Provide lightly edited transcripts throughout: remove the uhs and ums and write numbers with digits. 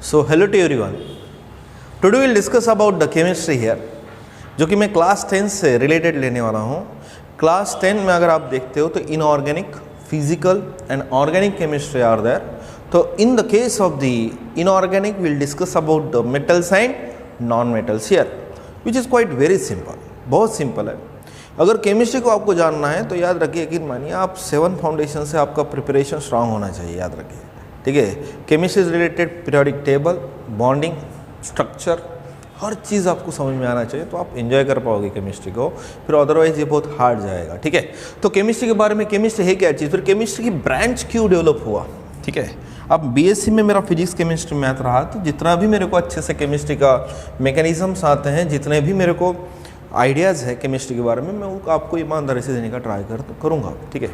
So hello to everyone. Today we'll discuss about the chemistry here, जो कि मैं class 10 से रिलेटेड लेने वाला हूँ. क्लास 10 में अगर आप देखते हो तो inorganic, physical and organic chemistry are there. तो in the case of the inorganic will discuss about the metals and non metals here, which is quite very simple. बहुत सिंपल है. अगर केमिस्ट्री को आपको जानना है तो याद रखिए, यकीन मानिए आप 7 फाउंडेशन से आपका प्रिपरेशन स्ट्रांग होना चाहिए. याद रखिए, ठीक है. केमिस्ट्री से related periodic table, bonding, structure, हर चीज़ आपको समझ में आना चाहिए तो आप एंजॉय कर पाओगे केमिस्ट्री को. फिर अदरवाइज ये बहुत हार्ड जाएगा. ठीक है. तो केमिस्ट्री के बारे में, केमिस्ट्री है क्या चीज़, फिर केमिस्ट्री की ब्रांच क्यों डेवलप हुआ. ठीक है. अब बीएससी में मेरा फिजिक्स केमिस्ट्री मैथ रहा, तो जितना भी मेरे को अच्छे से केमिस्ट्री का मैकेनिज्म्स आते हैं, जितने भी मेरे को आइडियाज़ है केमिस्ट्री के बारे में, मैं वो आपको ईमानदारी से देने का ट्राई करूँगा. ठीक है.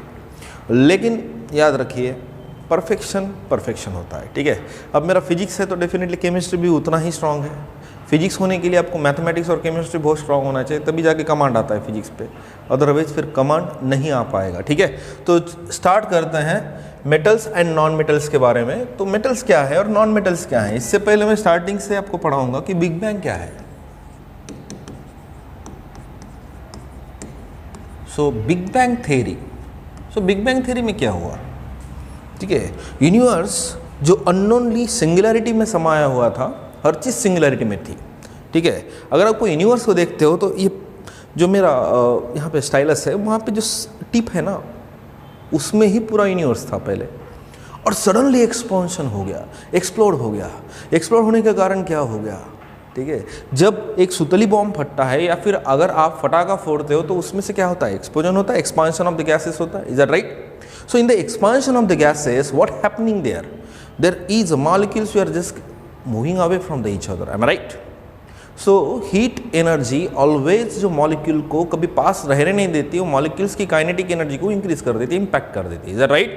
लेकिन याद रखिए, परफेक्शन होता है. ठीक है. अब मेरा फिजिक्स है तो डेफिनेटली केमिस्ट्री भी उतना ही स्ट्रांग है. फिजिक्स होने के लिए आपको मैथमेटिक्स और केमिस्ट्री बहुत स्ट्रांग होना चाहिए, तभी जाके कमांड आता है फिजिक्स पे. अदरवाइज फिर कमांड नहीं आ पाएगा. ठीक है. तो स्टार्ट करते हैं मेटल्स एंड नॉन मेटल्स के बारे में. तो मेटल्स क्या है और नॉन मेटल्स क्या है, इससे पहले मैं स्टार्टिंग से आपको पढ़ाऊंगा कि बिग बैंग क्या है. So big bang theory. So big bang theory में क्या हुआ. ठीक है. यूनिवर्स जो अननोनली सिंगुलैरिटी में समाया हुआ था, हर चीज़ सिंगुलैरिटी में थी. ठीक है. अगर आपको यूनिवर्स को देखते हो तो ये जो मेरा यहाँ पे स्टाइलस है, वहाँ पे जो टिप है ना, उसमें ही पूरा यूनिवर्स था पहले, और सडनली एक्सपेंशन हो गया, एक्सप्लोड हो गया. एक्सप्लोड होने का कारण क्या हो गया. ठीक है. जब एक सुतली बॉम्ब फटता है या फिर अगर आप फटाका फोड़ते हो तो उसमें से क्या होता है, एक्सप्लोजन होता है, एक्सपांशन ऑफ द गैसेस होता है. Is that right. So in the expansion of the gases, what happening there? There is molecules who are just moving away from the each other. Am I right? So heat energy always जो molecule को कभी पास रहने नहीं देती, वो molecules की kinetic energy को increase कर देती है, impact कर देती है. Is that right?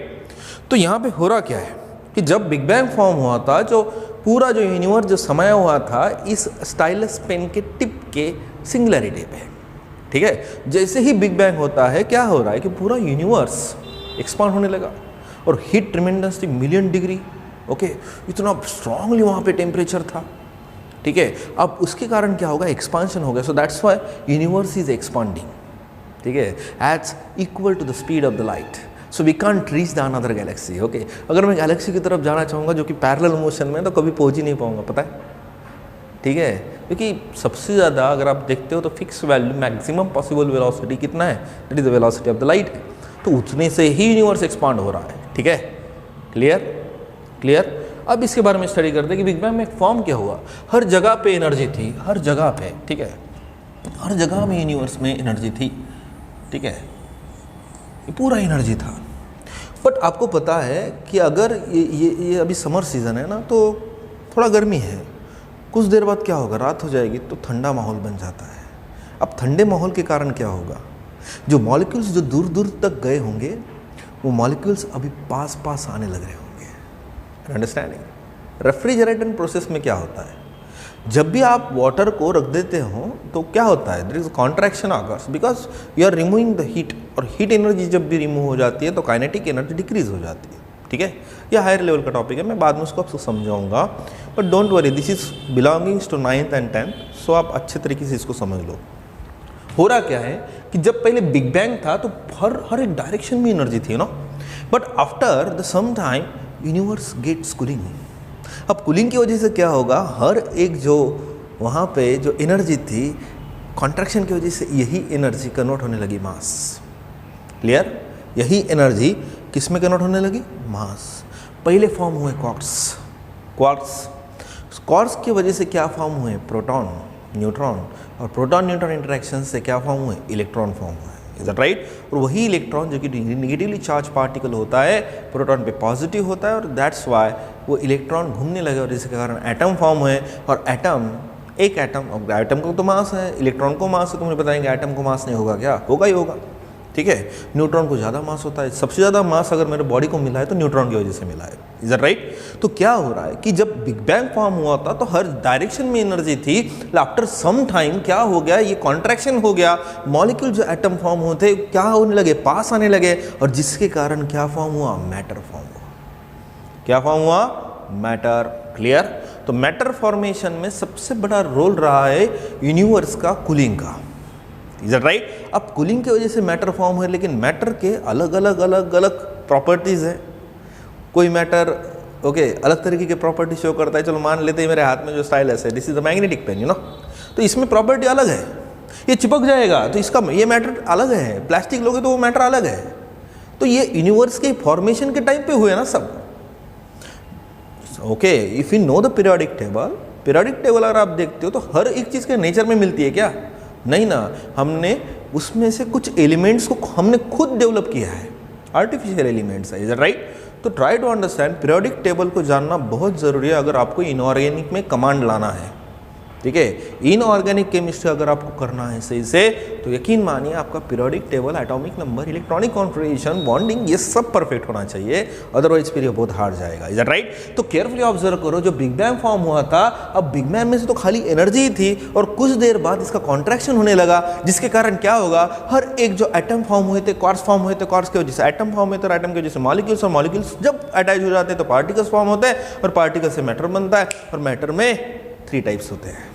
तो यहाँ पे हो रहा क्या है कि जब बिग बैंग फॉर्म हुआ था, जो पूरा जो यूनिवर्स जो समाया हुआ था इस स्टाइलस पेन के टिप के सिंगुलैरिटी पे. ठीक है. जैसे ही बिग बैंग होता है, क्या हो रहा है कि पूरा यूनिवर्स एक्सपांड होने लगा और heat tremendously million degree. Okay. इतना स्ट्रांगली वहाँ पे टेम्परेचर था. ठीक है. अब उसके कारण क्या होगा, एक्सपांशन हो गया. So that's why universe is expanding. ठीक है. It's equal to the speed of the light. So we can't reach the another galaxy. Okay. अगर मैं गैलेक्सी की तरफ जाना चाहूँगा जो कि पैरेलल मोशन में, तो कभी पहुँच ही नहीं पाऊँगा. पता है. ठीक है. क्योंकि सबसे ज़्यादा अगर आप देखते हो तो fix value maximum possible velocity कितना है, that is the velocity of the light. तो उतने से ही यूनिवर्स एक्सपांड हो रहा है. ठीक है. क्लियर. अब इसके बारे में स्टडी करते हैं कि बिग बैंग में फॉर्म क्या हुआ. हर जगह पे एनर्जी थी, हर जगह पे. ठीक है. हर जगह में यूनिवर्स में एनर्जी थी. ठीक है. ये पूरा एनर्जी था. बट आपको पता है कि अगर ये अभी समर सीजन है ना, तो थोड़ा गर्मी है. कुछ देर बाद क्या होगा, रात हो जाएगी तो ठंडा माहौल बन जाता है. अब ठंडे माहौल के कारण क्या होगा, जो मॉलिक्यूल्स जो दूर दूर तक गए होंगे, वो मॉलिक्यूल्स अभी पास आने लग रहे होंगे. अंडरस्टैंडिंग. रेफ्रिजरेशन प्रोसेस में क्या होता है, जब भी आप वाटर को रख देते हो तो क्या होता है, there is contraction occurs because you are removing the heat. और हीट एनर्जी जब भी रिमूव हो जाती है तो काइनेटिक एनर्जी डिक्रीज हो जाती है. ठीक है. यह हायर लेवल का टॉपिक है, मैं बाद में उसको आपको समझाऊंगा. But don't worry, this is belongings to 9th and 10th. So आप अच्छे तरीके से इसको समझ लो. हो रहा क्या है कि जब पहले बिग बैंग था तो हर एक डायरेक्शन में एनर्जी थी ना. But after the some time universe gets cooling. अब कूलिंग की वजह से क्या होगा, हर एक जो वहाँ पे जो एनर्जी थी, कॉन्ट्रैक्शन की वजह से यही एनर्जी कन्वर्ट होने लगी मास. क्लियर. यही एनर्जी किस में कन्वर्ट होने लगी, मास. पहले फॉर्म हुए क्वार्ट्स की वजह से क्या फॉर्म हुए, प्रोटॉन, न्यूट्रॉन. और प्रोटॉन न्यूट्रॉन इंटरेक्शन से क्या फॉर्म हुए, इलेक्ट्रॉन फॉर्म हुए. Is that right. और वही इलेक्ट्रॉन जो कि निगेटिवली चार्ज पार्टिकल होता है, प्रोटॉन पे पॉजिटिव होता है, और दैट्स वाई वो इलेक्ट्रॉन घूमने लगे और जिसके कारण एटम फॉर्म हुए. और एटम, एक एटम को तो मास है, इलेक्ट्रॉन को मास है, तो मुझे बताएंगे एटम को मास नहीं होगा क्या, होगा ही होगा. ठीक है. न्यूट्रॉन को ज़्यादा मास होता है. सबसे ज़्यादा मास अगर मेरे बॉडी को मिला है तो न्यूट्रॉन की वजह से मिला है. Is that right. तो क्या हो रहा है कि जब बिग बैंग फॉर्म हुआ था तो हर डायरेक्शन में एनर्जी थी. आफ्टर सम टाइम क्या हो गया, ये कॉन्ट्रैक्शन हो गया. मॉलिक्यूल जो एटम फॉर्म होते क्या होने लगे, पास आने लगे, और जिसके कारण क्या फॉर्म हुआ, मैटर फॉर्म हुआ. क्या फॉर्म हुआ, मैटर। क्लियर? तो मैटर फॉर्मेशन में सबसे बड़ा रोल रहा है यूनिवर्स का कूलिंग का। Is it right? अब कूलिंग की वजह से मैटर फॉर्म है, लेकिन मैटर के अलग अलग अलग अलग प्रॉपर्टीज है। कोई मैटर अलग तरीके के प्रॉपर्टी शो करता है। चलो मान लेते हैं मेरे हाथ में जो स्टाइलस है, this is the magnetic pen, तो इसमें प्रॉपर्टी अलग है, ये चिपक जाएगा तो इसका ये मैटर अलग है। प्लास्टिक लोगे तो वो मैटर अलग है। तो ये यूनिवर्स के फॉर्मेशन के टाइम पे हुए ना सब। If you know the periodic table अगर आप देखते हो तो हर एक चीज़ के नेचर में मिलती है क्या? नहीं ना, हमने उसमें से कुछ एलिमेंट्स को हमने खुद डेवलप किया है, आर्टिफिशियल एलिमेंट्स है। Is it right? तो try to understand periodic table को जानना बहुत ज़रूरी है अगर आपको इनऑर्गेनिक में कमांड लाना है। ठीक है, इनऑर्गेनिक केमिस्ट्री अगर आपको करना है सही से, तो यकीन मानिए आपका periodic table, atomic number, electronic configuration, bonding, ये सब परफेक्ट होना चाहिए, अदरवाइज फिर ये बहुत हार्ड जाएगा। Is that right? तो केयरफुली ऑब्जर्व करो, जो बिग बैंग फॉर्म हुआ था, अब बिग बैंग में से तो खाली एनर्जी ही थी और कुछ देर बाद इसका कॉन्ट्रैक्शन होने लगा, जिसके कारण क्या होगा, हर एक जो एटम फॉर्म हुए थे, क्वार्ट्स फॉर्म हुए थे, क्वार्ट्स की वजह से एटम फॉर्म हुए थे, और एटम की वजह से मॉलिक्यूल्स, और मॉलिक्यूल्स जब अटैच हो जाते हैं तो पार्टिकल्स फॉर्म होते हैं, और पार्टिकल से मैटर बनता है, और मैटर में 3 टाइप्स होते हैं।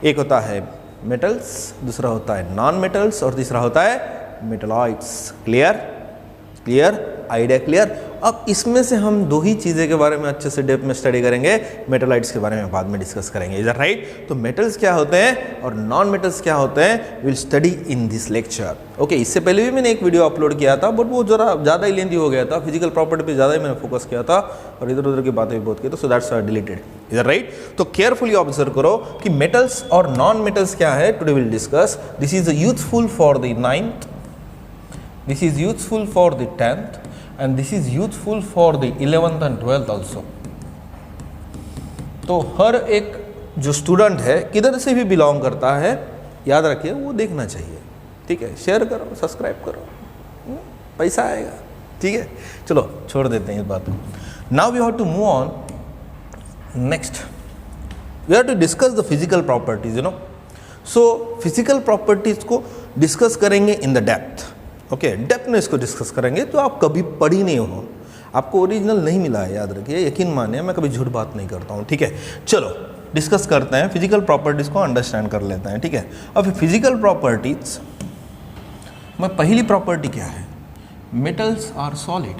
एक होता है मेटल्स, दूसरा होता है नॉन मेटल्स, और तीसरा होता है मेटलॉइड्स। क्लियर? Idea clear? अब इसमें से हम 2 ही चीज़ें के बारे में अच्छे से डेप्थ में स्टडी करेंगे, मेटलॉइड्स के बारे में बाद में डिस्कस करेंगे। Is that right? तो मेटल्स क्या होते हैं और नॉन मेटल्स क्या होते हैं, will study in this lecture. इससे पहले भी मैंने एक वीडियो अपलोड किया था, बट वो जरा ज़्यादा ही लेंथी हो गया था, फिजिकल प्रॉपर्टी पे ज़्यादा ही मैंने फोकस किया था और इधर उधर की बातें भी बहुत की, तो so that's deleted. Is that right? तो केयरफुली ऑब्जर्व करो कि मेटल्स और नॉन मेटल्स क्या है, today will discuss. This is useful for the 9th, this is useful for the 10th, and this is useful for the 11th and 12th also। तो हर एक जो student है, किधर से भी बिलोंग करता है, याद रखिए वो देखना चाहिए। ठीक है, शेयर करो, सब्सक्राइब करो, पैसा आएगा। ठीक है, चलो छोड़ देते हैं इस बात को। Now we have to move on next, we have to discuss the physical properties. So physical properties को डिस्कस करेंगे इन द डेप्थ। डेप्थ में इसको डिस्कस करेंगे, तो आप कभी पढ़ी नहीं हो, आपको ओरिजिनल नहीं मिला है, याद रखिए, यकीन मानिए मैं कभी झूठ बात नहीं करता हूँ। ठीक है, चलो डिस्कस करते हैं, फिजिकल प्रॉपर्टीज़ को अंडरस्टैंड कर लेते हैं। ठीक है, अब फिजिकल प्रॉपर्टीज में पहली प्रॉपर्टी क्या है, मेटल्स आर सॉलिड।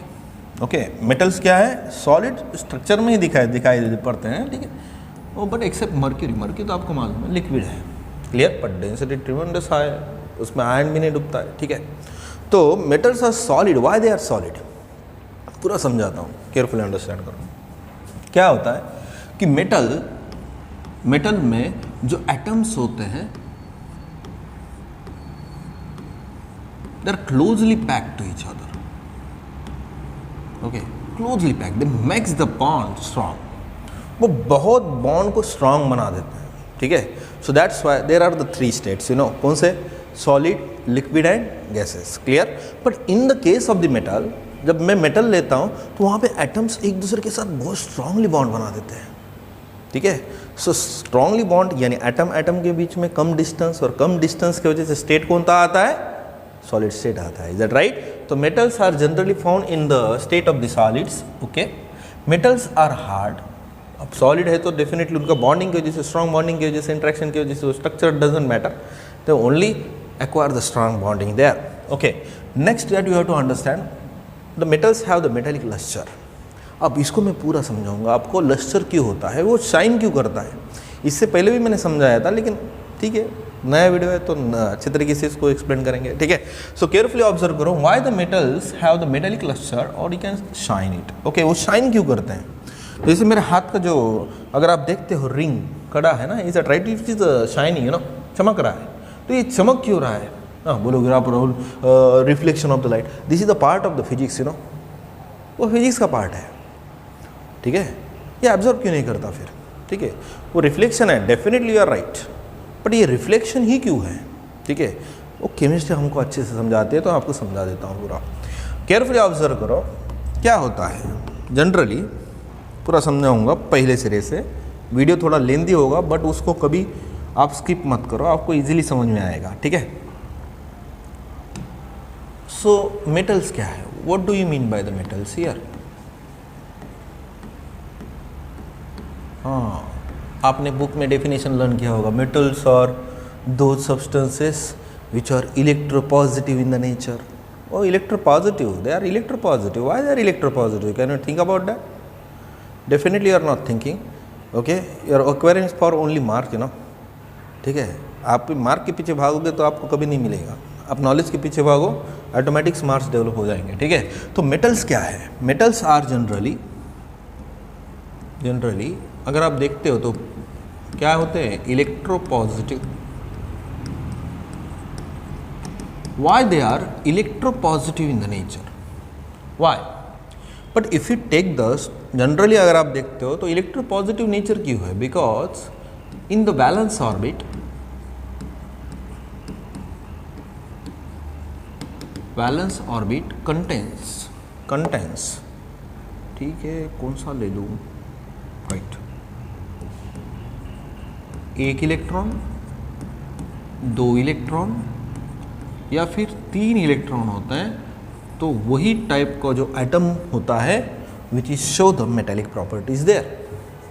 मेटल्स क्या है, सॉलिड स्ट्रक्चर में ही दिखाई पड़ते हैं। ठीक है, वो बट एक्सेप्ट मर्क्यूरी तो आपको मालूम है लिक्विड है। Clear? But density tremendous high है, उसमें आयरन भी नहीं डूबता है। ठीक है, तो metals are solid, why they are solid, पूरा समझाता हूँ, केयरफुली अंडरस्टैंड करो। क्या होता है कि मेटल में जो एटम्स होते हैं, they are closely packed to each other. Closely packed, they makes the bond strong, वो बहुत बॉन्ड को स्ट्रॉन्ग बना देते हैं। ठीक है, so that's why there are the 3 states, कौन से, solid, liquid and gases. Clear? But in the case of the metal, जब मैं मेटल लेता हूँ तो वहाँ पे एटम्स एक दूसरे के साथ बहुत स्ट्रांगली बॉन्ड बना देते हैं। ठीक है, सो स्ट्रांगली बॉन्ड यानी एटम के बीच में कम डिस्टेंस, और कम डिस्टेंस की वजह से स्टेट कौन सा आता है, सॉलिड स्टेट आता है। Is that right? तो metals are generally found in the state of the solids. Metals are hard. अब सॉलिड है तो डेफिनेटली उनका बॉन्डिंग की वजह से, स्ट्रॉन्ग बॉन्डिंग की वजह से, इंट्रैक्शन की वजह से, structure doesn't matter, they only acquire the strong bonding there। Next that you have to understand the metals have the metallic luster। अब इसको मैं पूरा समझाऊंगा आपको, लस्टर क्यों होता है, वो शाइन क्यों करता है। इससे पहले भी मैंने समझाया था, लेकिन ठीक है, नया वीडियो है तो अच्छे तरीके से इसको एक्सप्लेन करेंगे। ठीक है, सो केयरफुली ऑब्जर्व करो, why the metals have the metallic lustre और यू कैन शाइन इट। वो शाइन क्यों करते हैं, जैसे मेरे हाथ का जो, अगर आप देखते हो रिंग कड़ा है ना, is a right, it is shining, चमक रहा है। तो ये चमक क्यों रहा है, बोलोगे आप Rahul, reflection of the light, this is the part of the physics, वो फिजिक्स का पार्ट है। ठीक है, ये ऑब्जर्व क्यों नहीं करता फिर। ठीक है, वो रिफ्लेक्शन है, definitely you are right, but ये रिफ्लेक्शन ही क्यों है। ठीक है, वो केमिस्ट्री हमको अच्छे से समझाती है, तो आपको समझा देता हूँ पूरा। केयरफुली ऑब्जर्व करो क्या होता है, जनरली पूरा समझाऊंगा पहले सिरे से, वीडियो थोड़ा लेंदी होगा, बट उसको कभी आप स्किप मत करो, आपको इजीली समझ में आएगा। ठीक है, सो मेटल्स क्या है, what do you mean by the metals here. हाँ, आपने बुक में डेफिनेशन लर्न किया होगा, मेटल्स और दो substances which are electropositive in the nature. Oh, electropositive, they are electropositive. Why they are electropositive? Can you think about that? Definitely you are not thinking. Okay, you are acquiring for only mark, you know. ठीक है, आप mark के पीछे भागोगे तो आपको कभी नहीं मिलेगा. आप नॉलेज के पीछे भागो, ऑटोमेटिक मार्क्स डेवलप हो जाएंगे. ठीक है, तो मेटल्स क्या है? मेटल्स आर जनरली अगर आप देखते हो तो क्या होते हैं? Electropositive. Why they are electropositive in the nature? Why? But if you take this, generally अगर आप देखते हो तो electropositive nature क्यों है? Because in the valence orbit contains, ठीक है, कौन सा ले लूँ? राइट, एक इलेक्ट्रॉन, दो इलेक्ट्रॉन या फिर 3 इलेक्ट्रॉन होते हैं, तो वही टाइप का जो एटम होता है which is show the metallic properties there.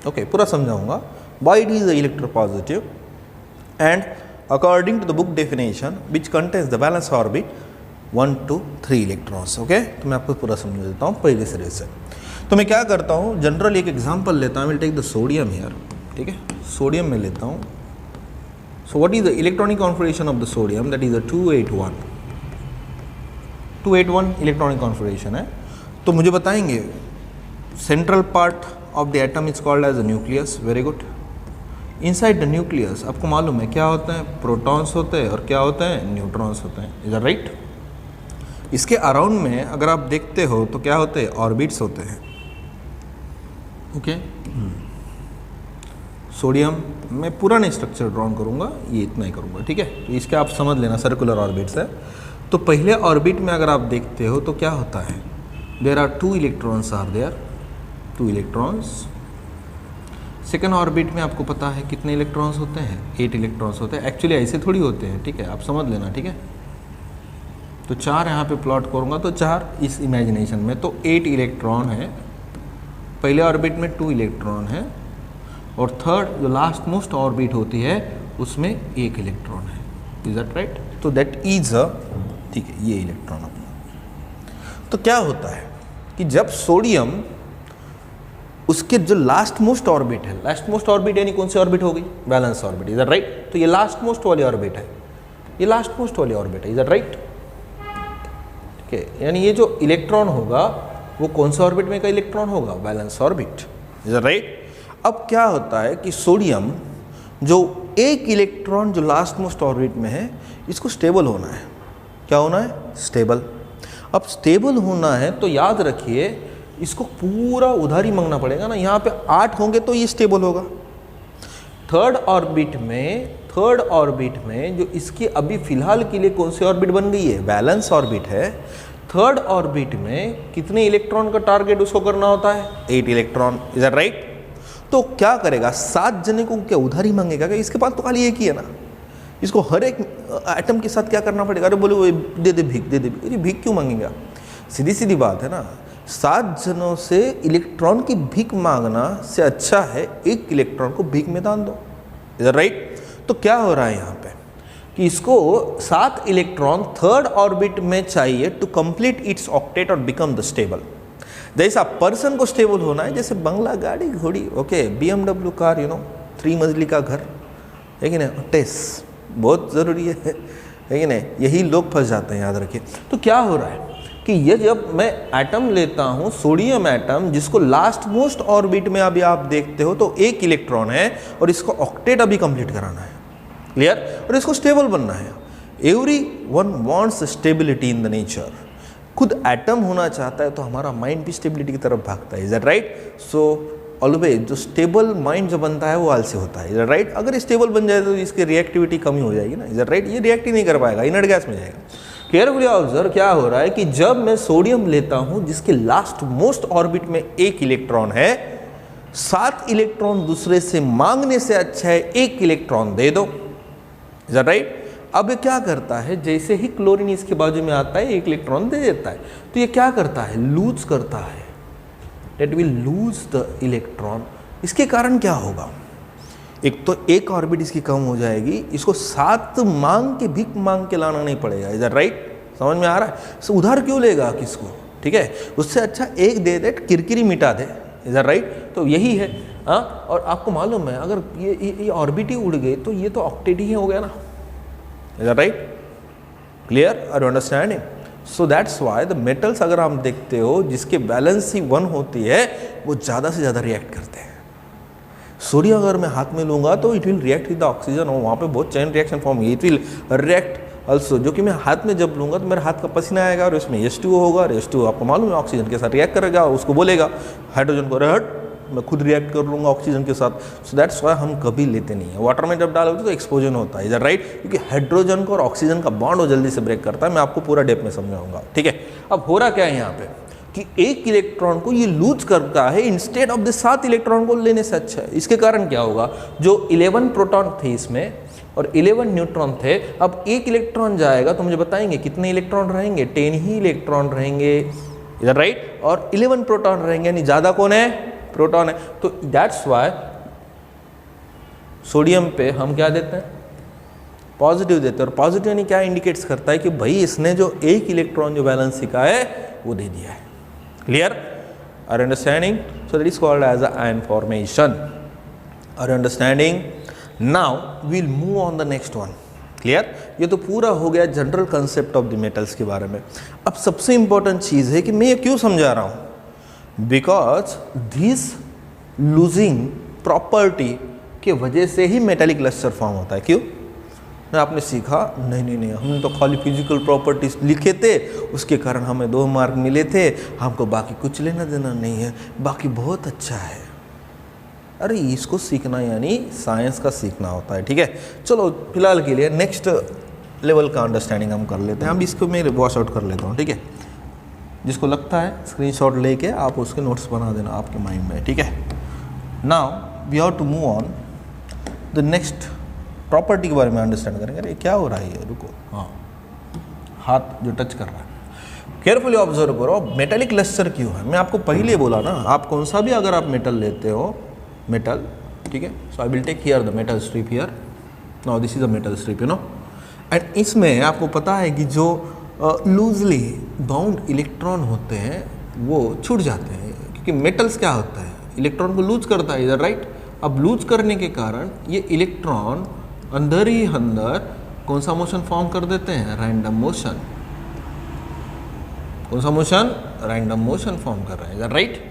Okay, पूरा समझाऊंगा why it is electropositive and according to the book definition which contains the valence orbit 1 to 3 electrons. Okay, तो मैं आपको पूरा समझा देता हूँ पहले सिरे से. तो मैं क्या करता हूँ, जनरल एक एग्जाम्पल लेता हूँ. Will take the sodium here. ठीक है, सोडियम में लेता हूँ. So what is the electronic configuration of the sodium? That is a 281. 281 electronic configuration है. तो मुझे बताएंगे central part of the atom is called as a nucleus. Very good. Inside the nucleus आपको मालूम है क्या होते हैं? प्रोटॉन्स होते हैं और क्या होते हैं? न्यूट्रॉन्स होते हैं. Is that right? इसके अराउंड में अगर आप देखते हो तो क्या होते हैं? ऑर्बिट्स होते हैं. ओके, सोडियम मैं पूरा नहीं स्ट्रक्चर ड्रॉन करूँगा, ये इतना ही करूँगा. ठीक है, तो इसके आप समझ लेना सर्कुलर ऑर्बिट्स है. तो पहले ऑर्बिट में अगर आप देखते हो तो क्या होता है? There are 2 electrons are there, 2 electrons. Second orbit में आपको पता है कितने इलेक्ट्रॉन्स होते हैं? 8 इलेक्ट्रॉन्स होते हैं. एक्चुअली ऐसे थोड़ी होते हैं. ठीक है, आप समझ लेना. ठीक है, तो 4 यहाँ पे प्लॉट करूँगा तो 4 इस इमेजिनेशन में, तो 8 इलेक्ट्रॉन है. पहले ऑर्बिट में 2 इलेक्ट्रॉन है और थर्ड जो लास्ट मोस्ट ऑर्बिट होती है उसमें 1 इलेक्ट्रॉन है. Is that right? तो दैट इज अ, ठीक है, ये इलेक्ट्रॉन अपना. तो क्या होता है कि जब सोडियम उसके जो लास्ट मोस्ट ऑर्बिट है, लास्ट मोस्ट ऑर्बिट यानी कौन सी ऑर्बिट हो गई? Balance orbit. Is that right? तो ये लास्ट मोस्ट वाली ऑर्बिट है, ये लास्ट मोस्ट वाली ऑर्बिट है. Is that right? ठीक है, यानी ये जो इलेक्ट्रॉन होगा वो कौन सा ऑर्बिट में का इलेक्ट्रॉन होगा? Balance orbit. Is that right? अब क्या होता है कि सोडियम जो 1 इलेक्ट्रॉन जो लास्ट मोस्ट ऑर्बिट में है, इसको स्टेबल होना है. क्या होना है? स्टेबल. अब स्टेबल होना है तो याद रखिए इसको पूरा उधारी मांगना पड़ेगा ना. यहाँ पे 8 होंगे तो ये स्टेबल होगा. थर्ड ऑर्बिट में जो इसकी अभी फिलहाल के लिए कौन सी ऑर्बिट बन गई है? बैलेंस ऑर्बिट है. थर्ड ऑर्बिट में कितने इलेक्ट्रॉन का टारगेट उसको करना होता है? 8 इलेक्ट्रॉन. Is that right? तो क्या करेगा? 7 जने को क्या उधारी मांगेगा क्या? इसके पास तो खाली एक ही है ना. इसको हर एक एटम के साथ क्या करना पड़ेगा? अरे बोले वो दे दे भीख, दे दे. अरे भीख क्यों मांगेगा? सीधी सीधी बात है ना. 7 जनों से इलेक्ट्रॉन की भीख मांगना से अच्छा है 1 इलेक्ट्रॉन को भीख में दान दो. Is that right? तो क्या हो रहा है यहाँ पे कि इसको 7 इलेक्ट्रॉन थर्ड ऑर्बिट में चाहिए टू कंप्लीट इट्स ऑक्टेट और बिकम द स्टेबल. जैसा पर्सन को स्टेबल होना है, जैसे बंगला, गाड़ी, घोड़ी, ओके, BMW कार, 3 मंजिली का घर है कि नहीं, टेस्ट बहुत ज़रूरी है कि नहीं. यही लोग फंस जाते हैं, याद रखिए. तो क्या हो रहा है कि ये जब मैं एटम लेता हूँ, सोडियम एटम, जिसको लास्ट मोस्ट ऑर्बिट में अभी आप देखते हो तो 1 इलेक्ट्रॉन है और इसको ऑक्टेट अभी कंप्लीट कराना है. क्लियर? और इसको स्टेबल बनना है. Every one wants stability in the nature. खुद एटम होना चाहता है तो हमारा माइंड भी स्टेबिलिटी की तरफ भागता है. Is that right? So always जो स्टेबल माइंड जो बनता है वो आलसी होता है. Is that right? अगर स्टेबल बन जाए तो इसकी रिएक्टिविटी कमी हो जाएगी ना. Is that right? ये रिएक्ट ही नहीं कर पाएगा, इनर्ट गैस में जाएगा. केयरफुली ऑब्जर्व क्या हो रहा है कि जब मैं सोडियम लेता हूं जिसके लास्ट मोस्ट ऑर्बिट में 1 इलेक्ट्रॉन है, 7 इलेक्ट्रॉन दूसरे से मांगने से अच्छा है 1 इलेक्ट्रॉन दे दो. Is that right? अब ये क्या करता है, जैसे ही क्लोरीन इसके बाजू में आता है 1 इलेक्ट्रॉन दे देता है. तो ये क्या करता है? लूज करता है. That will lose the electron इसके कारण क्या होगा? एक तो एक ऑर्बिट इसकी कम हो जाएगी, इसको 7 मांग के भीख मांग के लाना नहीं पड़ेगा। Is that right? समझ में आ रहा है? सो उधार क्यों लेगा किसको? ठीक है, उससे अच्छा एक दे दे, किरकिरी मिटा दे। Is that right? तो यही है। हाँ, और आपको मालूम है अगर ये ऑर्बिट ही उड़ गई तो ये तो ऑक्टेट ही हो गया ना। Is that right? Clear? Are you understanding? So that's why the metals अगर आप देखते हो जिसके बैलेंस ही 1 होती है वो ज़्यादा से ज़्यादा रिएक्ट करते हैं। सोडियम अगर मैं हाथ में लूँगा तो it will react with the oxygen, और वहाँ पे बहुत चेन रिएक्शन फॉर्म होगी। इट विल रिएक्ट ऑल्सो, जो कि मैं हाथ में जब लूँगा तो मेरे हाथ का पसीना आएगा और इसमें H2O होगा, और H2O आपको मालूम है ऑक्सीजन के साथ रिएक्ट करेगा और उसको बोलेगा हाइड्रोजन को हट, मैं खुद रिएक्ट कर लूँगा ऑक्सीजन के साथ। सो दैट्स वाई हम कभी लेते नहीं है। वाटर में जब डालोगे तो एक्सपोजन होता है। Is that right? क्योंकि हाइड्रोजन को और ऑक्सीजन का बॉन्ड वो जल्दी से ब्रेक करता है। मैं आपको पूरा डेप में समझाऊंगा। ठीक है, अब हो रहा क्या है यहाँ पे कि एक इलेक्ट्रॉन को ये लूज करता है इंस्टेड ऑफ द 7 इलेक्ट्रॉन को लेने से अच्छा है। इसके कारण क्या होगा? जो 11 प्रोटॉन थे इसमें और 11 न्यूट्रॉन थे, अब एक इलेक्ट्रॉन जाएगा तो मुझे बताएंगे कितने इलेक्ट्रॉन रहेंगे? 10 ही इलेक्ट्रॉन रहेंगे। Is that right? और 11 प्रोटॉन रहेंगे, यानी ज़्यादा कौन है? प्रोटॉन है। तो दैट्स वाई सोडियम पे हम क्या देते हैं? पॉजिटिव देते हैं। और पॉजिटिव यानी क्या इंडिकेट्स करता है कि भाई इसने जो एक इलेक्ट्रॉन जो वैलेंसी का है वो दे दिया है। Clear? Are you understanding? So that is called as a ion formation. Are you understanding? Now we'll move on the next one. Clear? ये तो पूरा हो गया general concept of the metals के बारे में। अब सबसे इंपॉर्टेंट चीज़ है कि मैं ये क्यों समझा रहा हूँ? बिकॉज दिस लूजिंग प्रॉपर्टी के वजह से ही मेटालिक लस्टर फॉर्म होता है। क्यों? आपने सीखा नहीं, हमने तो खाली फिजिकल प्रॉपर्टीज लिखे थे, उसके कारण हमें 2 मार्क मिले थे, हमको बाकी कुछ लेना देना नहीं है, बाकी बहुत अच्छा है। अरे इसको सीखना यानी साइंस का सीखना होता है। ठीक है, चलो फिलहाल के लिए नेक्स्ट लेवल का अंडरस्टैंडिंग हम कर लेते हैं। अब इसको मैं वॉश आउट कर लेता हूँ। ठीक है, जिसको लगता है स्क्रीनशॉट लेके आप उसके नोट्स बना देना आपके माइंड में। ठीक है, now we have to move on the next property के बारे में अंडरस्टैंड करेंगे। अरे क्या हो रहा है ये? रुको, हाँ, हाथ जो टच कर रहा है, केयरफुली ऑब्जर्व करो। मेटालिक लस्टर क्यों है? मैं आपको पहले बोला ना, आप कौन सा भी अगर आप मेटल लेते हो, मेटल, ठीक है, so I will take here the metal strip here. Now this is a metal strip, you know, and इसमें आपको पता है कि जो लूजली बाउंड इलेक्ट्रॉन होते हैं वो छूट जाते हैं, क्योंकि मेटल्स क्या होता है? इलेक्ट्रॉन को लूज करता है। इधर राइट? अब लूज करने के कारण ये इलेक्ट्रॉन अंदर ही अंदर कौन सा मोशन फॉर्म कर देते हैं? Random motion. कौन सा मोशन? रैंडम मोशन फॉर्म कर रहे हैं। राइट?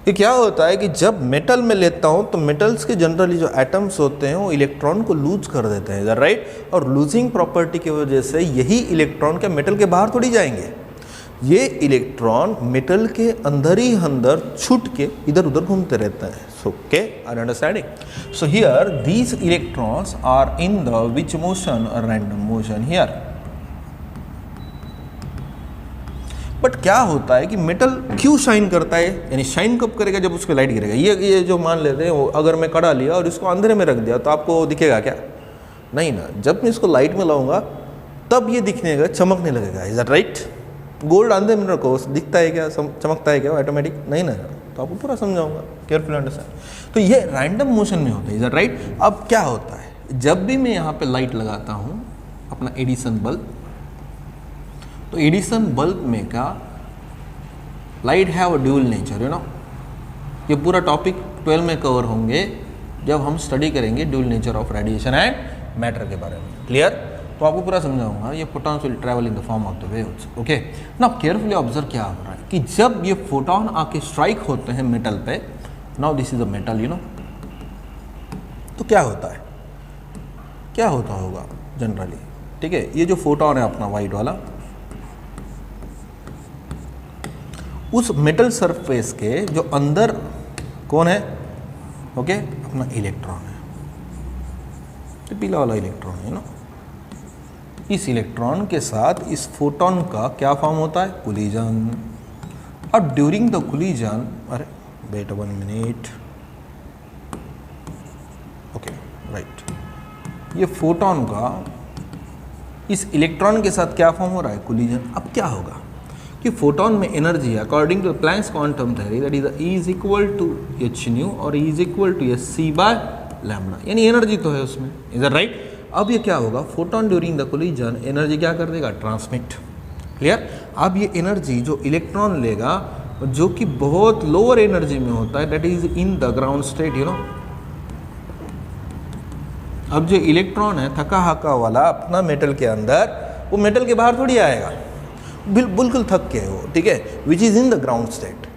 ये क्या होता है कि जब मेटल में लेता हूं तो मेटल्स के जनरली जो एटम्स होते हैं वो इलेक्ट्रॉन को लूज कर देते हैं। राइट? और लूजिंग प्रॉपर्टी की वजह से यही इलेक्ट्रॉन क्या मेटल के बाहर थोड़ी जाएंगे, ये इलेक्ट्रॉन मेटल के अंदर ही अंदर छूट के इधर उधर घूमते रहते हैं। Okay, are you understanding? So here these electrons are in the which motion? Random motion here. But क्या होता है कि मेटल क्यों शाइन करता है? यानी शाइन कब करेगा? जब उस पर लाइट गिरेगा। ये जो मान लेते हैं, अगर मैं कड़ा लिया और इसको अंधेरे में रख दिया तो आपको दिखेगा क्या? नहीं ना। जब मैं इसको लाइट में लाऊंगा तब ये दिखने का चमकने लगेगा। Is that right? गोल्ड अंधे में रखो, दिखता है क्या? चमकता है क्या ऑटोमेटिक? नहीं ना। तो आपको पूरा समझाऊंगा, केयरफुल अंडरस्टैंड। तो ये रैंडम मोशन में होता है। Is that right? अब क्या होता है, जब भी मैं यहाँ पे लाइट लगाता हूँ अपना एडिसन बल्ब, तो एडिसन बल्ब में का light have a dual nature, you know. ये पूरा टॉपिक 12 में कवर होंगे जब हम स्टडी करेंगे dual nature of radiation and matter के बारे में। क्लियर? तो आपको पूरा समझाऊंगा। ये photons will travel in the form of the waves. Okay, now carefully observe क्या हो रहा है कि जब ये फोटॉन आके स्ट्राइक होते हैं मेटल पे, now this is a metal, you know, तो क्या होता है? क्या होता होगा जनरली? ठीक है, ये जो फोटॉन है अपना वाइट वाला, उस मेटल सरफेस के जो अंदर कौन है? ओके, अपना इलेक्ट्रॉन है, तो पीला वाला इलेक्ट्रॉन है ना। इस इलेक्ट्रॉन के साथ इस फोटॉन का क्या फॉर्म होता है? कोलिजन। और ड्यूरिंग द कोलिजन, अरे वेट 1 मिनट, ओके राइट, ये फोटॉन का इस इलेक्ट्रॉन के साथ क्या फॉर्म हो रहा है? कोलिजन। अब क्या होगा? कि फोटोन में energy according to Planck's quantum theory that is E is equal to H nu और E is equal to S C by lambda, यानी एनर्जी तो है उसमें, इज दैट राइट। अब ये क्या होगा, photon during the collision energy क्या कर देगा, ट्रांसमिट। क्लियर। अब ये एनर्जी जो इलेक्ट्रॉन लेगा जो कि बहुत लोअर एनर्जी में होता है, that is in the ground state, you no. अब जो इलेक्ट्रॉन है थका हका वाला अपना मेटल के अंदर, वो मेटल के बाहर थोड़ी आएगा, बिल्कुल थक के वो, ठीक है, which is in the ground state.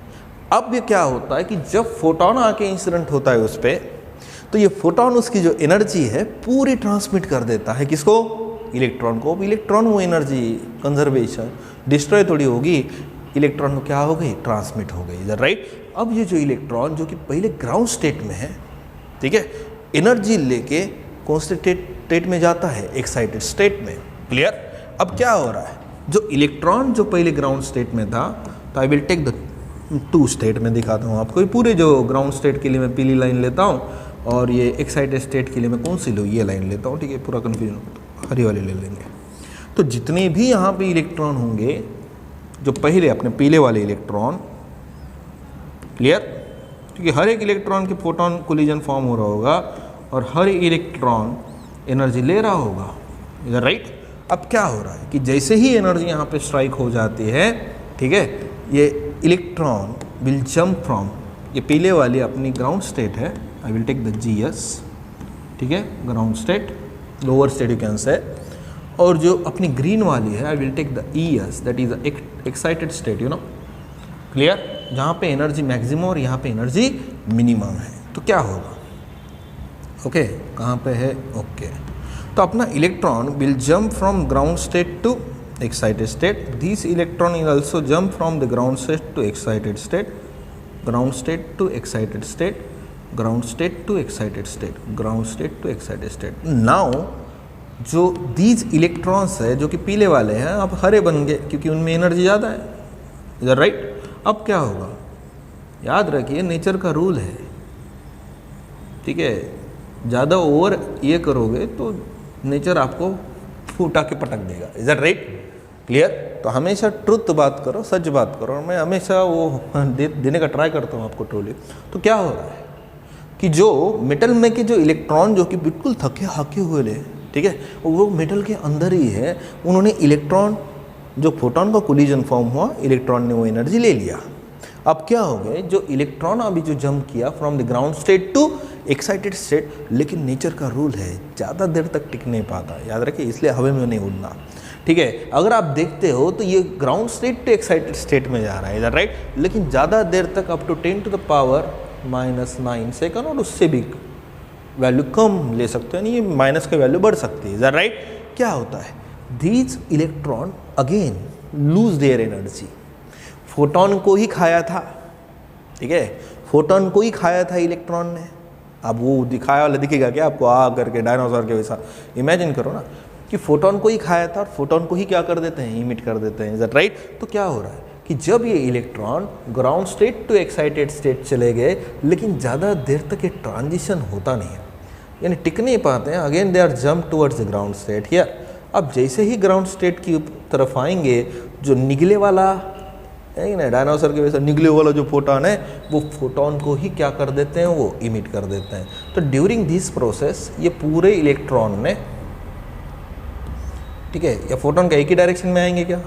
अब ये क्या होता है कि जब फोटोन आके इंसिडेंट होता है उस पर, तो ये फोटोन उसकी जो एनर्जी है पूरी ट्रांसमिट कर देता है, किसको, इलेक्ट्रॉन को। अब इलेक्ट्रॉन वो एनर्जी कंजर्वेशन डिस्ट्रॉय थोड़ी होगी, इलेक्ट्रॉन को क्या हो गई, ट्रांसमिट हो गई, इधर राइट। अब ये जो इलेक्ट्रॉन जो कि पहले ग्राउंड स्टेट में है, ठीक है, एनर्जी लेके कौन से स्टेट में जाता है, एक्साइटेड स्टेट में। क्लियर। अब क्या हो रहा है, जो इलेक्ट्रॉन जो पहले ग्राउंड स्टेट में था, तो I will take the 2 state में दिखाता हूँ आपको। पूरे जो ग्राउंड स्टेट के लिए मैं पीली लाइन लेता हूँ और ये एक्साइटेड स्टेट के लिए मैं कौन सी लूँ, ये लाइन लेता हूँ, ठीक है, पूरा कन्फ्यूजन तो हरी वाली ले लेंगे। तो जितने भी यहाँ पे इलेक्ट्रॉन होंगे, जो पहले अपने पीले वाले इलेक्ट्रॉन, क्लियर, क्योंकि हर एक इलेक्ट्रॉन के फोटोन कोलिजन फॉर्म हो रहा होगा और हर इलेक्ट्रॉन एनर्जी ले रहा होगा, इधर राइट। अब क्या हो रहा है कि जैसे ही एनर्जी यहाँ पे स्ट्राइक हो जाती है, ठीक है, ये इलेक्ट्रॉन विल जंप फ्रॉम, ये पीले वाली अपनी ग्राउंड स्टेट है, I will take the GS, ठीक है, ground state, lower state you can say, और जो अपनी ग्रीन वाली है I will take the ES, that is the excited state, you know. Clear. जहाँ पे एनर्जी मैक्सिमम और यहाँ पे एनर्जी मिनिमम है, तो क्या होगा, ओके, कहाँ पे है, ओके। तो अपना electron will jump from ground state to excited state, this electron is also jump from the ground state to excited state, ground state to excited state, ground state to excited state, ground state to excited state. Now जो these electrons है जो कि पीले वाले हैं, अब हरे बन गए क्योंकि उनमें एनर्जी ज़्यादा है, इधर राइट। अब क्या होगा, याद रखिए नेचर का रूल है, ठीक है, ज़्यादा ओवर ये करोगे तो नेचर आपको फूटा के पटक देगा, इज दैट राइट। क्लियर। तो हमेशा ट्रुथ बात करो, सच बात करो, और मैं हमेशा वो देने का ट्राई करता हूँ आपको ट्रोली। तो क्या हो रहा है कि जो मेटल में के जो इलेक्ट्रॉन जो कि बिल्कुल थके हाके हुए ले, ठीक है, वो मेटल के अंदर ही है, उन्होंने इलेक्ट्रॉन जो फोटोन का कोलिजन फॉर्म हुआ, इलेक्ट्रॉन ने वो एनर्जी ले लिया। अब क्या हो गए, जो इलेक्ट्रॉन अभी जो जंप किया from the ground state to excited state, लेकिन नेचर का रूल है ज़्यादा देर तक टिक नहीं पाता, याद रखिए, इसलिए हवा में नहीं उड़ना, ठीक है। अगर आप देखते हो तो ये ground state to excited state में जा रहा है, इधर राइट, लेकिन ज़्यादा देर तक up to 10 to the power -9 second और उससे भी वैल्यू कम ले सकते हैं, यानी ये माइनस की वैल्यू बढ़ सकती है, इधर राइट। क्या होता है, these electron again lose their energy, photon को ही खाया था, ठीक है, फोटोन को ही खाया था इलेक्ट्रॉन ने। अब वो दिखाया वाला दिखेगा क्या आपको, आ करके डायनासोर के वैसा इमेजिन करो ना, कि फोटोन को ही खाया था और फोटोन को ही क्या कर देते हैं, इमिट कर देते हैं, इज दैट राइट। तो क्या हो रहा है कि जब ये electron ground state to excited state चले गए, लेकिन ज़्यादा देर तक ये ट्रांजिशन होता नहीं है, यानी टिक नहीं पाते हैं, again they are jump towards the ground state here. अब जैसे ही ग्राउंड स्टेट की तरफ आएंगे, जो निगले वाला है ना, डायनासोर के वैसा निगले वाला जो फोटोन है, वो फोटोन को ही क्या कर देते हैं, वो इमिट कर देते हैं। तो ड्यूरिंग दिस प्रोसेस ये पूरे इलेक्ट्रॉन ने, ठीक है, या फोटोन का एक ही डायरेक्शन में आएंगे क्या,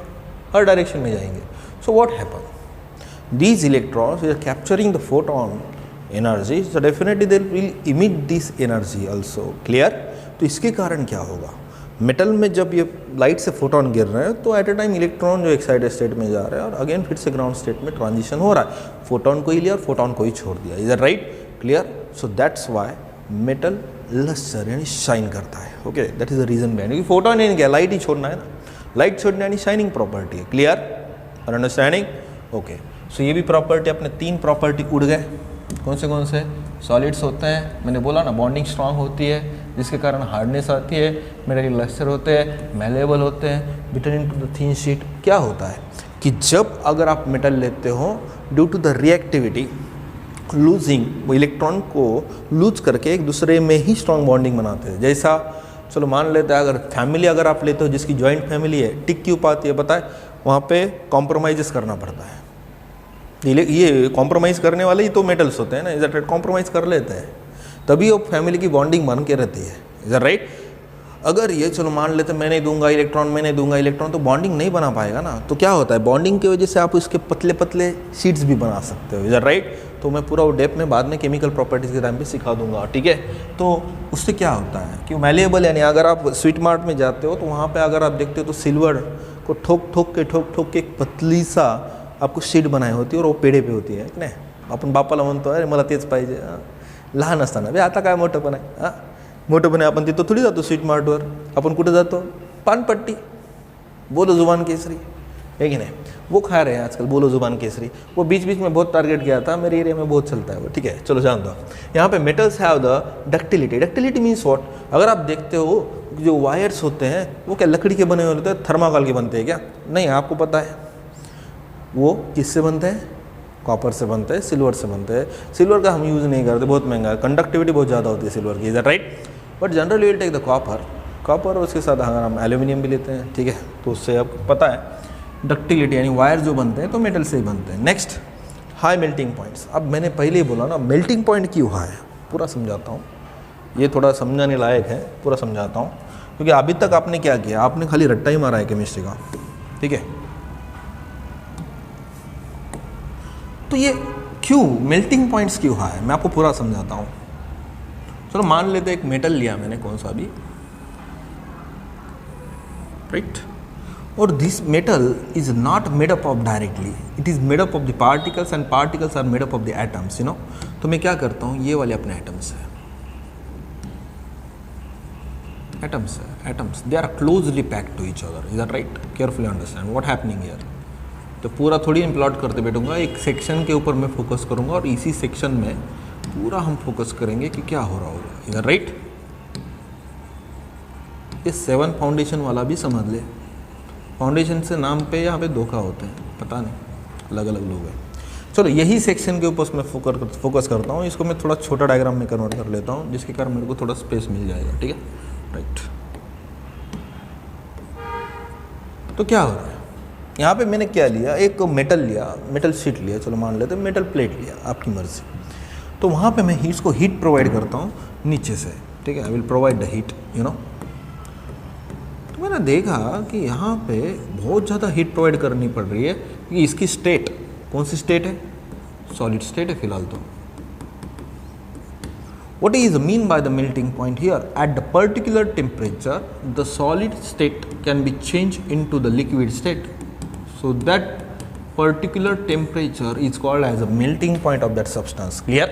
हर डायरेक्शन में जाएंगे। So what happen, these electrons we are capturing the photon energy, so definitely they will emit this energy also. Clear. तो इसके कारण क्या होगा, मेटल में जब ये लाइट से फोटोन गिर रहे हैं तो एट ए टाइम इलेक्ट्रॉन जो एक्साइटेड स्टेट में जा रहे हैं और अगेन फिर से ग्राउंड स्टेट में ट्रांजिशन हो रहा है, फोटोन को ही लिया और फोटोन को ही छोड़ दिया, is that right. Clear. So that's why metal lustre यानी शाइन करता है, okay, that is the reason behind, क्योंकि फोटोन नहीं गया, लाइट ही छोड़ना है ना, लाइट छोड़ना यानी शाइनिंग प्रॉपर्टी है। क्लियर और अंडरस्टैंडिंग, ओके। सो ये भी प्रॉपर्टी, अपने 3 प्रॉपर्टी उड़ गए, कौन से सॉलिड्स होते हैं, मैंने बोला ना, बॉन्डिंग स्ट्रांग होती है जिसके कारण हार्डनेस आती है, मेटल लस्टर होते हैं, मैलेबल होते हैं, बिटन इनटू द थिन शीट। क्या होता है कि जब अगर आप मेटल लेते हो, due to the reactivity losing, वो इलेक्ट्रॉन को लूज करके एक दूसरे में ही स्ट्रांग बॉन्डिंग बनाते हैं। जैसा चलो मान लेते हैं, अगर फैमिली अगर आप लेते हो जिसकी जॉइंट फैमिली है, टिक क्यों पाती है बताए, वहाँ पे कॉम्प्रोमाइज़ करना पड़ता है। ये कॉम्प्रोमाइज़ करने वाले ही तो मेटल्स होते हैं ना, इधर कॉम्प्रोमाइज़ कर लेते हैं, तभी वो फैमिली की बॉन्डिंग बन के रहती है, इधर राइट। अगर ये चलो मान लेते मैं नहीं दूंगा इलेक्ट्रॉन, मैं नहीं दूंगा इलेक्ट्रॉन, तो बॉन्डिंग नहीं बना पाएगा ना। तो क्या होता है, बॉन्डिंग की वजह से आप इसके पतले पतले शीट्स भी बना सकते हो, इधर राइट। तो मैं पूरा वो डेप्थ में बाद में केमिकल प्रॉपर्टीज़ के टाइम पे सिखा दूंगा, ठीक है। तो उससे क्या होता है कि मैलेबल, यानी अगर आप स्वीट मार्ट में जाते हो तो वहाँ पे अगर आप देखते हो तो सिल्वर को ठोक ठोक के एक पतली सा आपको शीट बनाई होती है और वो पेढे पे होती आहे, नाही आपण बापाला म्हणतो अरे मला तेच पाहिजे, लहान असताना बे आता काय मोठंपण आहे, मोठेपणे आपण तिथं थोडी जातो स्वीट मार्टवर, आपण कुठे जातो, पानपट्टी, बोलो जुबान केसरी है कि नहीं, वो खा रहे हैं आजकल, बोलो जुबान केसरी। वो बीच बीच में बहुत टारगेट किया था, मेरे एरिया में बहुत चलता है वो, ठीक है। चलो जान दो। यहाँ पे metals have the ductility. Ductility means what, अगर आप देखते हो जो वायर्स होते हैं वो क्या लकड़ी के बने हुए होते हैं, थर्माकोल के बनते हैं क्या, नहीं, आपको पता है वो किससे बनते हैं, कॉपर से बनते हैं, सिल्वर से बनते हैं। सिल्वर का हम यूज़ नहीं करते, बहुत महंगा है, कंडक्टिविटी बहुत ज़्यादा होती है सिल्वर की, is that right. But generally will take the copper और उसके साथ अगर हम एल्यूमिनियम भी लेते हैं, ठीक है। तो उससे आपको पता है डक्टिलिटी यानी वायर जो बनते हैं तो मेटल से ही बनते हैं। Next, high melting points. अब मैंने पहले ही बोला ना मेल्टिंग पॉइंट क्यों हाई है, पूरा समझाता हूँ, ये थोड़ा समझाने लायक है, पूरा समझाता हूँ। क्योंकि अभी तक आपने क्या किया, आपने खाली रट्टा ही मारा है केमिस्ट्री का, ठीक है। तो ये क्यों मेल्टिंग पॉइंट्स क्यों हाई है, मैं आपको पूरा समझाता हूँ। चलो मान लेते एक मेटल लिया मैंने, कौन सा भी, राइट, और this metal is not made up of directly, it is made up of the particles and particles are made up of the atoms, you know. तो मैं क्या करता हूँ, ये वाले अपने एटम्स है, atoms they are closely packed to each other, is that right. Carefully understand what happening here. तो पूरा थोड़ी प्लॉट करते बैठूंगा, एक सेक्शन के ऊपर मैं फोकस करूंगा और इसी सेक्शन में पूरा हम फोकस करेंगे कि क्या हो रहा होगा, इधर राइट। ये 7 फाउंडेशन वाला भी समझ ले, फाउंडेशन से नाम पे यहाँ पे धोखा होते हैं, पता नहीं, अलग अलग लोग हैं। चलो यही सेक्शन के ऊपर मैं फोकस करता हूँ, इसको मैं थोड़ा छोटा डायग्राम में कन्वर्ट कर लेता हूँ, जिसके कारण मेरे को थोड़ा स्पेस मिल जाएगा, ठीक है, राइट। तो क्या हो रहा है यहाँ पे, मैंने क्या लिया, एक मेटल शीट लिया, चलो मान लेते हैं मेटल प्लेट लिया, आपकी मर्जी। तो वहाँ पे मैं इसको हीट प्रोवाइड करता हूँ नीचे से, ठीक है, I will provide the heat, you know. तो मैंने देखा कि यहाँ पे बहुत ज़्यादा हीट प्रोवाइड करनी पड़ रही है, कि इसकी स्टेट कौन सी स्टेट है, सॉलिड स्टेट है फिलहाल तो। What is mean by the melting point here? At the particular temperature, the solid state can be changed into the liquid state. So that particular temperature is called as a melting point of that substance. Clear?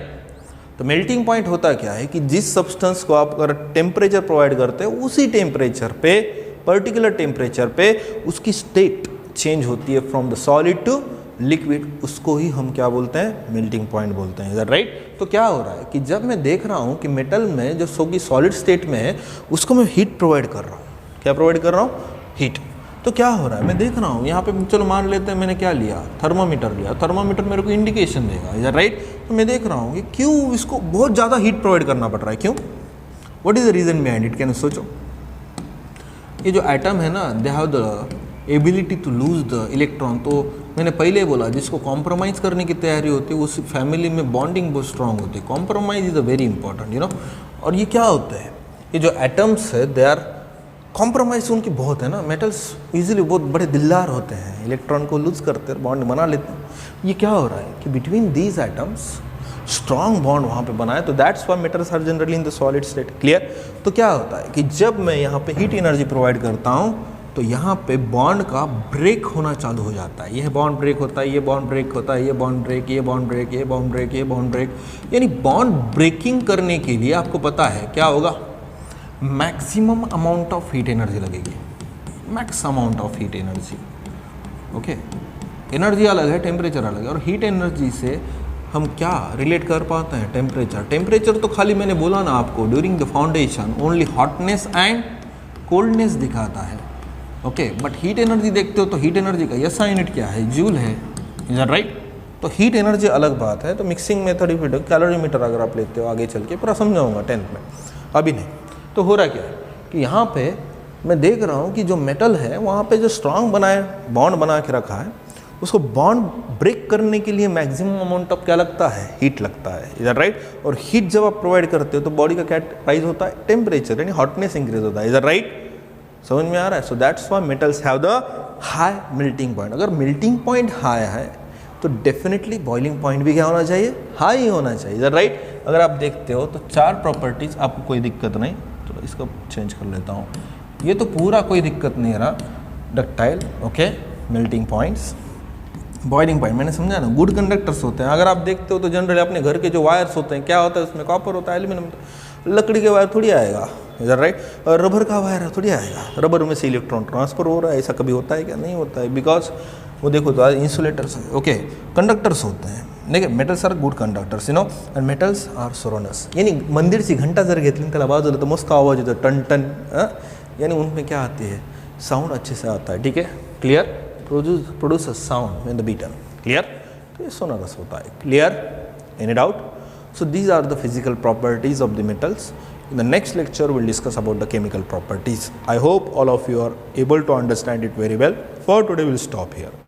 तो melting point होता क्या है कि जिस substance को आप अगर temperature provide करते हैं, उसी टेम्परेचर पे, पर्टिकुलर टेम्परेचर पे उसकी स्टेट चेंज होती है from the solid to liquid, उसको ही हम क्या बोलते हैं, मेल्टिंग पॉइंट बोलते हैं, इधर राइट। तो क्या हो रहा है कि जब मैं देख रहा हूँ कि मेटल में जो सॉलिड स्टेट में है उसको मैं हीट प्रोवाइड कर रहा हूँ, क्या प्रोवाइड कर रहा हूँ, हीट। तो क्या हो रहा है, मैं देख रहा हूँ यहाँ पे, चलो मान लेते हैं मैंने क्या लिया, थर्मामीटर लिया, थर्मामीटर मेरे को इंडिकेशन देगा, इधर राइट। तो मैं देख रहा हूँ कि क्यों इसको बहुत ज़्यादा हीट प्रोवाइड करना पड़ रहा है, क्यों, what is the reason behind it, can सोचो। ये जो एटम है ना, they have the ability to lose the electron. तो मैंने पहले बोला जिसको कॉम्प्रोमाइज़ करने की तैयारी होती है उस फैमिली में बॉन्डिंग बहुत स्ट्रांग होती है, compromise is a very important, you know. और ये क्या होता है, ये जो एटम्स है दे आर कॉम्प्रोमाइज उनकी बहुत है ना, मेटल्स इजीली बहुत बड़े दिलदार होते हैं, इलेक्ट्रॉन को लूज करते हैं, बॉन्ड बना लेते हैं। ये क्या हो रहा है कि between these atoms strong bond वहाँ पे बना है, तो that's why metals are generally in the solid state. Clear. तो क्या होता है कि जब मैं यहाँ पे हीट एनर्जी प्रोवाइड करता हूँ तो यहाँ पे बॉन्ड का ब्रेक होना चालू हो जाता है, यह बॉन्ड ब्रेक होता है, ये बॉन्ड ब्रेक होता है, ये बॉन्ड ब्रेक, ये बॉन्ड ब्रेक, ये बॉन्ड ब्रेक, ये बॉन्ड ब्रेक। यानी बॉन्ड ब्रेकिंग करने के लिए आपको पता है क्या होगा, maximum amount of heat energy लगेगी, max amount of heat energy. Okay, energy अलग है, टेम्परेचर अलग है, और हीट एनर्जी से हम क्या रिलेट कर पाते हैं, टेम्परेचर। टेम्परेचर तो खाली मैंने बोला ना आपको, during the foundation only hotness and coldness दिखाता है, ओके। बट हीट एनर्जी देखते हो तो हीट एनर्जी का SI यूनिट क्या है, जूल है, इज दैट राइट। तो हीट एनर्जी अलग बात है। तो मिक्सिंग मेथड ही फिट, कैलोरीमीटर अगर आप लेते हो आगे चल के पूरा समझाऊंगा 10th में, अभी नहीं। तो हो रहा क्या है कि यहाँ पे मैं देख रहा हूँ कि जो मेटल है वहाँ पे जो स्ट्रांग बॉन्ड बना के रखा है, उसको बॉन्ड ब्रेक करने के लिए मैक्सिमम अमाउंट ऑफ क्या लगता है, हीट लगता है, इज दैट राइट। और हीट जब आप प्रोवाइड करते हो तो बॉडी का क्या राइज होता है, टेम्परेचर यानी हॉटनेस इंक्रीज होता है, इज दैट राइट। समझ में आ रहा है। So that's why metals have the high melting point. अगर मेल्टिंग पॉइंट हाई है तो डेफिनेटली बॉइलिंग पॉइंट भी क्या होना चाहिए, हाई होना चाहिए, इज दैट राइट। अगर आप देखते हो तो 4 प्रॉपर्टीज, आपको कोई दिक्कत नहीं, तो इसको चेंज कर लेता हूँ। ये तो पूरा कोई दिक्कत नहीं रहा, ductile, okay, melting points, boiling point, मैंने समझा ना। गुड कंडक्टर्स होते हैं, अगर आप देखते हो तो जनरली अपने घर के जो वायर्स होते हैं क्या होता है उसमें, कॉपर होता है, एल्यूमिनियम, लकड़ी के वायर थोड़ी आएगा, इधर राइट। और रबर का वायर थोड़ी आएगा, रबर में से इलेक्ट्रॉन ट्रांसफर हो रहा है, ऐसा कभी होता है क्या, नहीं होता है, बिकॉज वो देखो तो इंसुलेटर्स, ओके, कंडक्टर्स होते हैं। देखिए metals are good conductors, you know, and metals are sonorous. यानी मंदिरची घंटा जर घेतली त्याला बाजूला तर मस्त आवाज येतो, टन टन, यानी उनमें क्या आती है, साउंड अच्छे से आता है, ठीक है, clear, produce sound in the beaten, clear. तो ये सोनरस होता है, clear, any doubt. So these are the physical properties of the metals. In the next lecture we'll discuss about the chemical properties. I hope all of you are able to understand it very well. For today we'll stop here.